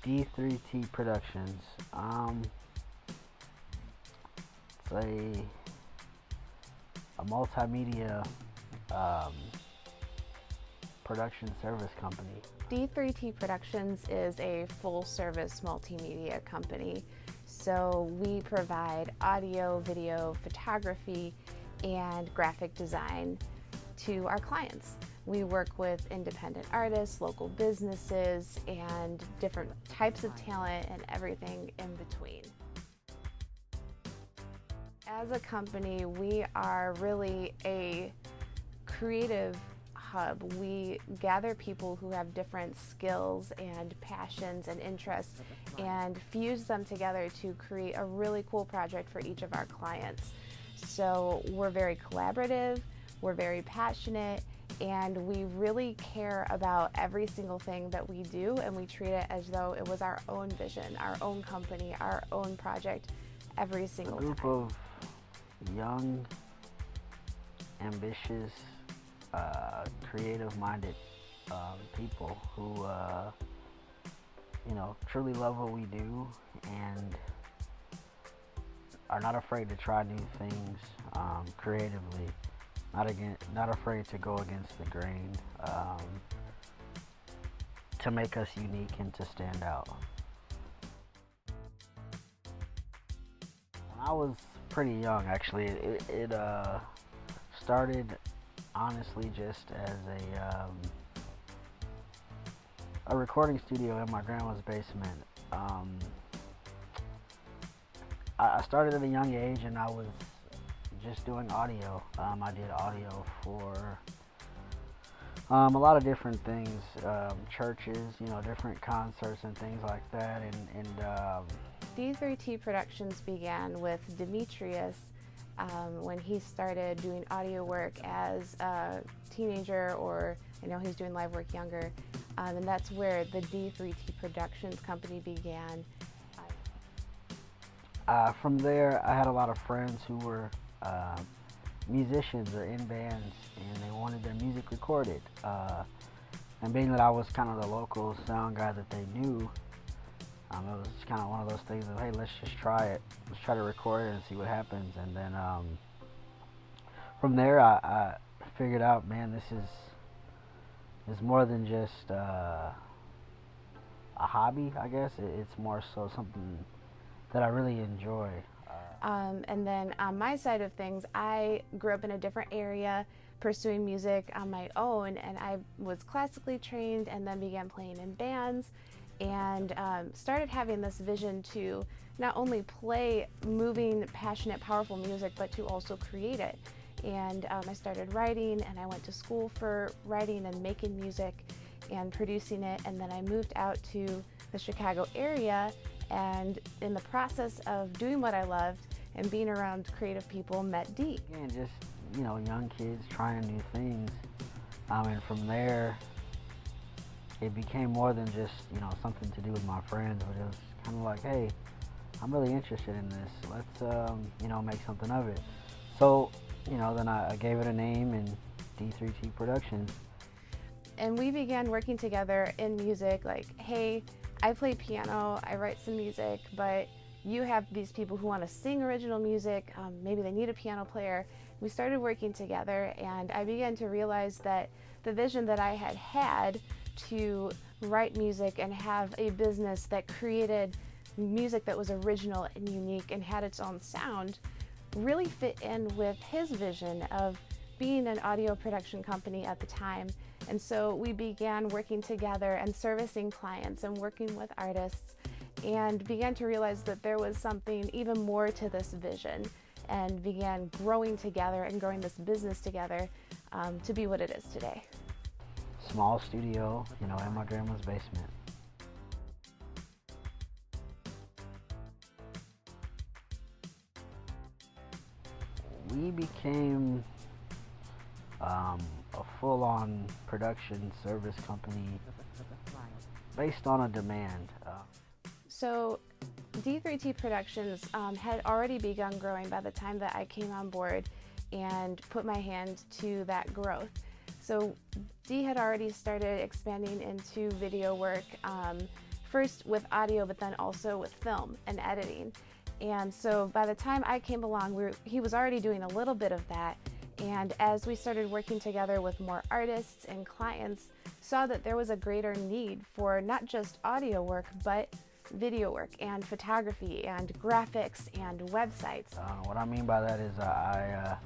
D3T Productions. It's a multimedia production service company. D3T Productions is a full-service multimedia company. So we provide audio, video, photography, and graphic design to our clients. We work with independent artists, local businesses, and different types of talent and everything in between. As a company, we are really a creative hub. We gather people who have different skills and passions and interests and fuse them together to create a really cool project for each of our clients. So we're very collaborative, we're very passionate, and we really care about every single thing that we do, and we treat it as though it was our own vision, our own company, our own project every single time. A group of young, ambitious, creative-minded people who, truly love what we do and are not afraid to try new things creatively. Not afraid to go against the grain, to make us unique and to stand out. When I was pretty young, actually, it started honestly just as a recording studio in my grandma's basement. I started at a young age, and I was just doing audio. I did audio for a lot of different things, churches, different concerts and things like that. And D3T Productions began with Demetrius when he started doing audio work as a teenager, or I know he's doing live work younger, and that's where the D3T Productions company began. From there, I had a lot of friends who were musicians or in bands, and they wanted their music recorded. And being that I was kind of the local sound guy that they knew, it was kind of one of those things of, hey, let's just try it. Let's try to record it and see what happens. And then from there, I figured out, man, this is more than just a hobby, I guess. It's more so something that I really enjoy. And then on my side of things, I grew up in a different area pursuing music on my own, and I was classically trained and then began playing in bands and started having this vision to not only play moving, passionate, powerful music, but to also create it. And I started writing, and I went to school for writing and making music and producing it, and then I moved out to the Chicago area, and in the process of doing what I loved and being around creative people, met D. Again, just young kids trying new things, and from there it became more than just something to do with my friends, but it was kind of like, hey, I'm really interested in this. Let's make something of it. So then I gave it a name, and D3T Productions. And we began working together in music, like, hey, I play piano, I write some music, but you have these people who want to sing original music, maybe they need a piano player. We started working together, and I began to realize that the vision that I had to write music and have a business that created music that was original and unique and had its own sound really fit in with his vision of being an audio production company at the time. And so we began working together and servicing clients and working with artists, and began to realize that there was something even more to this vision, and began growing together and growing this business together to be what it is today. Small studio, in my grandma's basement. We became a full-on production service company based on a demand. So D3T Productions had already begun growing by the time that I came on board and put my hand to that growth. So D had already started expanding into video work first with audio, but then also with film and editing. And so by the time I came along, he was already doing a little bit of that. And as we started working together with more artists and clients, saw that there was a greater need for not just audio work, but video work and photography and graphics and websites. What I mean by that is a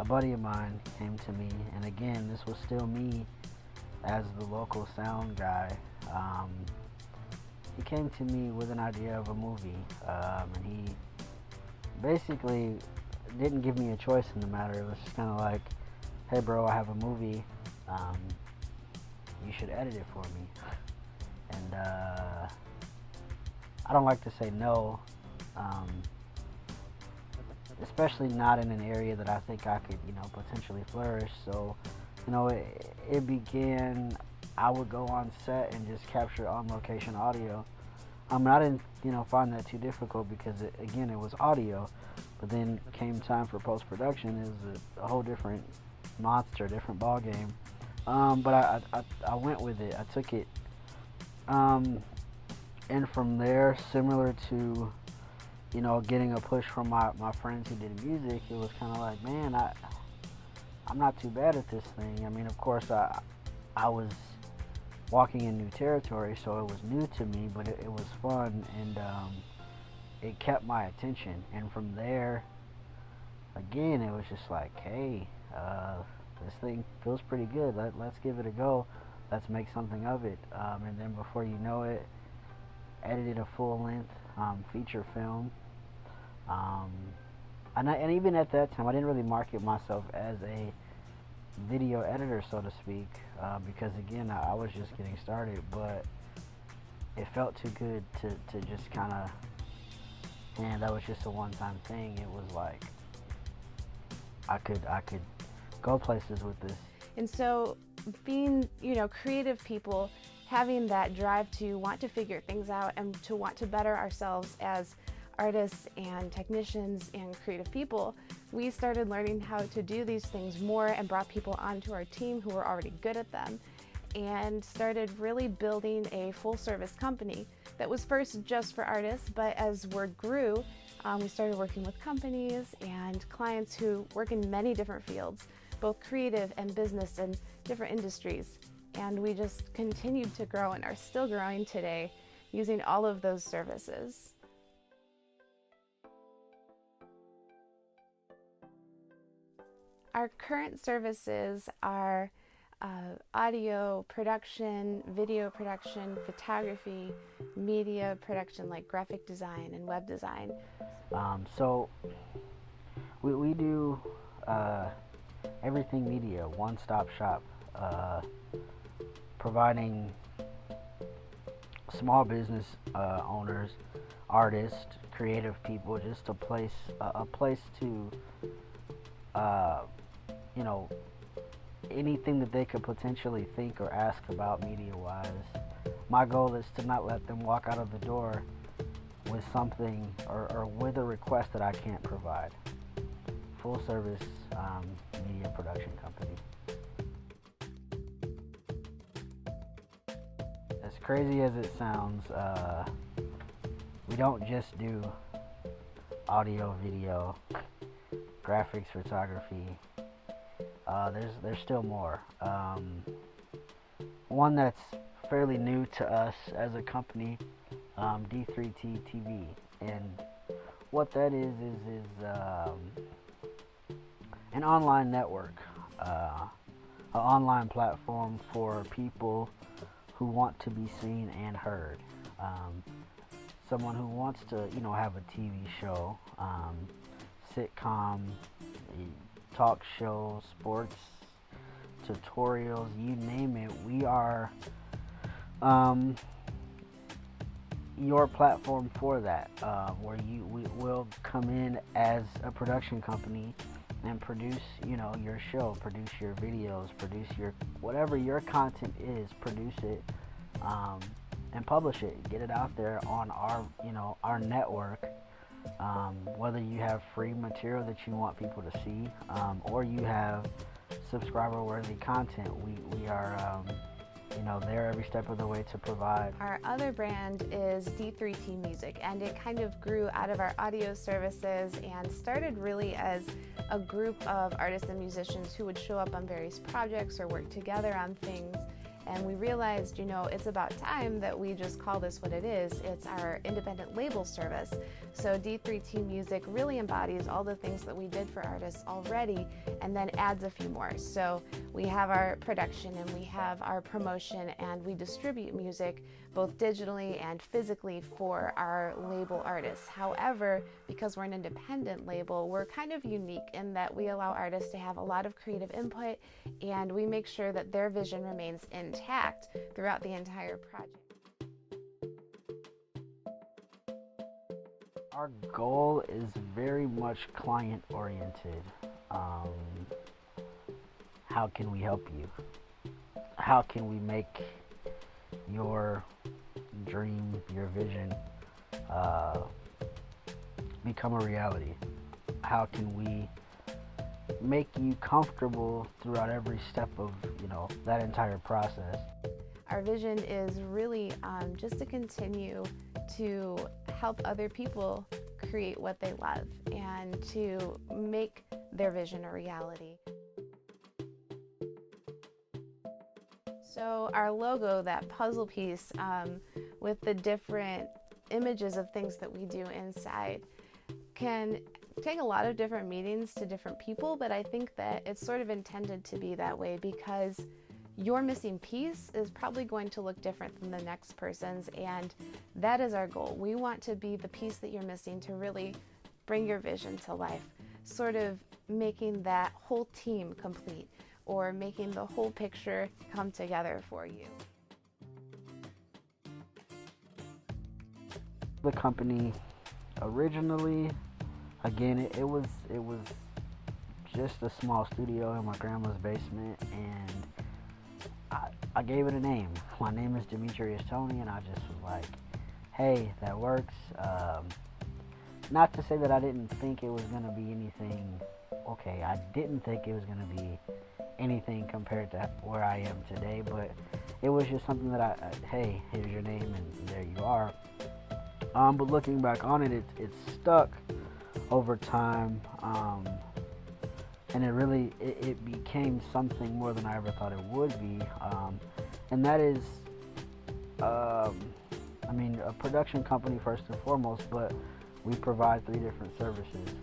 buddy of mine came to me, and again, this was still me as the local sound guy. He came to me with an idea of a movie, and he basically didn't give me a choice in the matter. It was just kind of like, hey bro, I have a movie, you should edit it for me. And I don't like to say no, especially not in an area that I think I could, potentially flourish. So, it began, I would go on set and just capture on location audio. I didn't, find that too difficult because again, it was audio. But then came time for post-production, it was a whole different monster, different ball game. But I went with it. I took it. And from there, similar to, getting a push from my friends who did music, it was kind of like, man, I'm not too bad at this thing. Of course, I was walking in new territory, so it was new to me, but it was fun, and it kept my attention. And from there, again, it was just like, hey, this thing feels pretty good. Let's give it a go. Let's make something of it. And then before you know it, edited a full-length feature film. And even at that time, I didn't really market myself as a video editor, so to speak, because again, I was just getting started. But it felt too good to just kind of, and that was just a one-time thing. It was like I could go places with this. And so being, creative people, having that drive to want to figure things out and to want to better ourselves as artists and technicians and creative people, we started learning how to do these things more and brought people onto our team who were already good at them, and started really building a full-service company that was first just for artists, but as word grew, we started working with companies and clients who work in many different fields, both creative and business and different industries. And we just continued to grow and are still growing today using all of those services. Our current services are audio production, video production, photography, media production like graphic design and web design. So we do everything media, one-stop shop, providing small business owners, artists, creative people, just a place to anything that they could potentially think or ask about media-wise. My goal is to not let them walk out of the door with something or with a request that I can't provide. Full-service media production company. As crazy as it sounds, we don't just do audio, video, graphics, photography. There's still more. One that's fairly new to us as a company, D3T TV, and what that is an online network, an online platform for people who want to be seen and heard. Someone who wants to, have a TV show, sitcom, talk shows, sports, tutorials, you name it. We are your platform for that, where we will come in as a production company and produce, your show, produce your videos, produce your whatever your content is, produce it, and publish it, get it out there on our network. Whether you have free material that you want people to see, or you have subscriber-worthy content, we are there every step of the way to provide. Our other brand is D3T Music, and it kind of grew out of our audio services and started really as a group of artists and musicians who would show up on various projects or work together on things. And we realized, it's about time that we just call this what it is. It's our independent label service. So D3T Music really embodies all the things that we did for artists already and then adds a few more. So we have our production and we have our promotion, and we distribute music both digitally and physically for our label artists. However, because we're an independent label, we're kind of unique in that we allow artists to have a lot of creative input, and we make sure that their vision remains intact throughout the entire project. Our goal is very much client oriented. How can we help you? How can we make your dream, your vision become a reality? How can we make you comfortable throughout every step of that entire process? Our vision is really just to continue to help other people create what they love and to make their vision a reality. So our logo, that puzzle piece with the different images of things that we do inside, can take a lot of different meanings to different people, but I think that it's sort of intended to be that way because your missing piece is probably going to look different than the next person's, and that is our goal. We want to be the piece that you're missing to really bring your vision to life, sort of making that whole team complete or making the whole picture come together for you. The company originally, again, it was just a small studio in my grandma's basement, and I gave it a name. My name is Demetrius Tony, and I just was like, hey, that works. Not to say that I didn't think it was going to be anything. Okay, I didn't think it was going to be anything compared to where I am today, but it was just something that hey, here's your name, and there you are. But looking back on it, it's stuck over time, and it became something more than I ever thought it would be, and that is, a production company first and foremost, but we provide 3 different services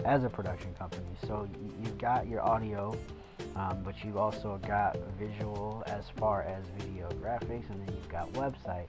as a production company. So you've got your audio, but you've also got visual as far as video graphics, and then you've got website.